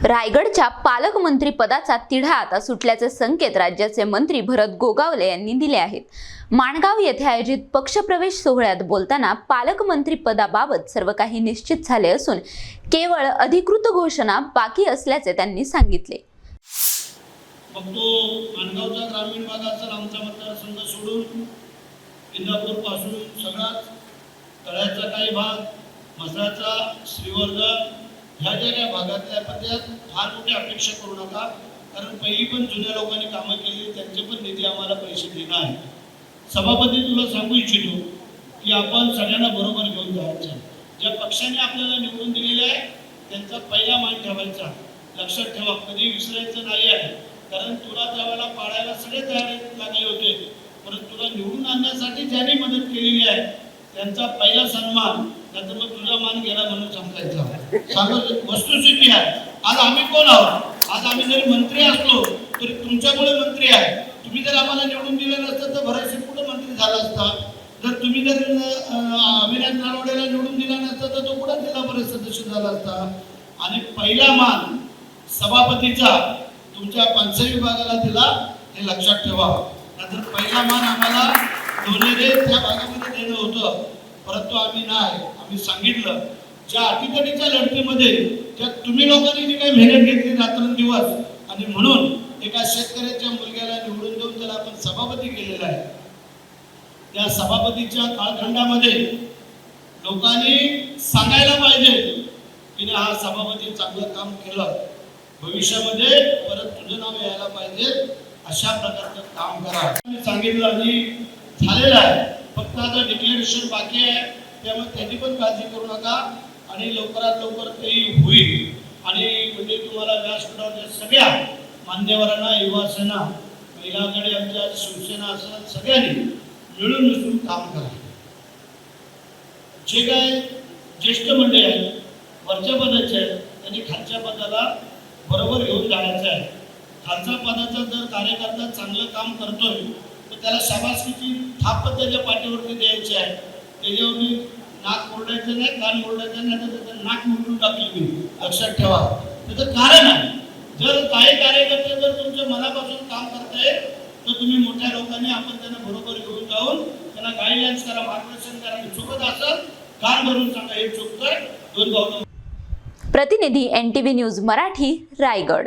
रायगडच्या पालकमंत्री पदाचा तिढा आता सुटल्याचे संकेत राज्याचे मंत्री भरत गोगावले यांनी दिले आहेत। माणगाव येथे आयोजित पक्षप्रवेश सोहळ्यात बोलताना पालकमंत्री पदाबाबत सर्व काही निश्चित झाले असून केवळ अधिकृत घोषणा बाकी असल्याचे त्यांनी सांगितले। माणगावचा ग्रामीण भाग असेल, आमचा मतदारसंघ सोडून इंदापूर पासून सगळा तळ्याचा काही भाग, म्हसळाचा, श्रीवर्धन ह्या ज्या काही भागातल्या पत्यात फार मोठी अपेक्षा करू नका, कारण पहिली पण जुन्या लोकांनी कामं केली, त्यांचे पण निधी आम्हाला पैसे देणार आहे। सभापती, तुला सांगू इच्छितो की आपण सगळ्यांना बरोबर घेऊन जायचं। ज्या पक्षाने आपल्याला निवडून दिलेले आहे त्यांचा पहिला मान ठेवायचा, लक्षात ठेवा, कधी विसरायचं नाही आहे। कारण तुला त्यावेळेला पाडायला सगळे तयार लागले होते, परंतु तुला निवडून आणण्यासाठी ज्यांनी मदत केलेली आहे त्यांचा पहिला सन्मान, नंतर मग तुझा मान गेला म्हणून समजायचा। सांगत वस्तुस्थिती आहे, आज आम्ही कोण आहोत? आज आम्ही जरी मंत्री असलो तरी तुमच्यामुळे मंत्री आहे। तुम्ही जर आम्हाला निवडून दिलं नसतं तर भरायचे कुठं मंत्री झाला असता? जर तुम्ही जर अविनाश नारवडेला निवडून दिला नसतं तर तो कुठं जिल्हा परिषद सदस्य झाला असता? आणि पहिला मान सभापतीचा तुमच्या पंचायत विभागाला दिला, हे लक्षात ठेवा। नंतर पहिला मान आम्हाला दोन्ही त्या भागामध्ये देणं होतं, परंतु आम्ही नाही, आम्ही सांगितलं ज्या अटीतटीच्या लढतीमध्ये त्या तुम्ही लोकांनी जी काही मेहनत घेतली रात्रंदिवस, आणि म्हणून एका शेतकऱ्याच्या मुलग्याला निवडून देऊन त्याला आपण सभापती केलेला आहे। त्या सभापतीच्या कालखंडामध्ये लोकांनी सांगायला पाहिजे की हा सभापती चांगलं काम केलं, भविष्यामध्ये परत तुझं नाव यायला पाहिजे, अशा प्रकारचं काम करा। मी सांगितलं आणि झालेलं आहे, फक्त आता डिक्लेरेशन बाकी आहे, त्यामुळे त्याची पण काळजी करू नका आणि लवकरात लवकर ते होईल। आणि म्हणजे तुम्हाला व्यासपीठावरच्या सगळ्या मान्यवरांना, युवासेना, महिला आघाडी, आमच्या शिवसेना असं सगळ्यांनी मिळून मिसळून काम करा। जे काय ज्येष्ठ मंडळी आहेत, वरच्या पदाचे आहेत, त्यांनी खालच्या पदाला बरोबर घेऊन जायचं आहे। खालच्या पदाचा जर कार्यकर्ता चांगलं काम करतोय तर त्याला शाबासकीची थाप त्याच्या पाठीवरती द्यायची आहे। त्याच्यावरती नाक मोडायचं नाही, कान मोडायचं नाही, तर त्याचं नाक मोडून टाकलं मी, लक्षात ठेवा। त्याचं कारण आहे, जर काही कार्यकर्ते जर तुमच्या मनापासून काम करताय तर तुम्ही मोठ्या लोकांनी आपण त्यांना बरोबर घेऊन जाऊन त्यांना गाईडलाईन्स करा, मार्गदर्शन करा। चुकत असेल कान भरून सांगा हे चुकतंय, दोन भाऊ। प्रतिनिधी NTV न्यूज मराठी, रायगड।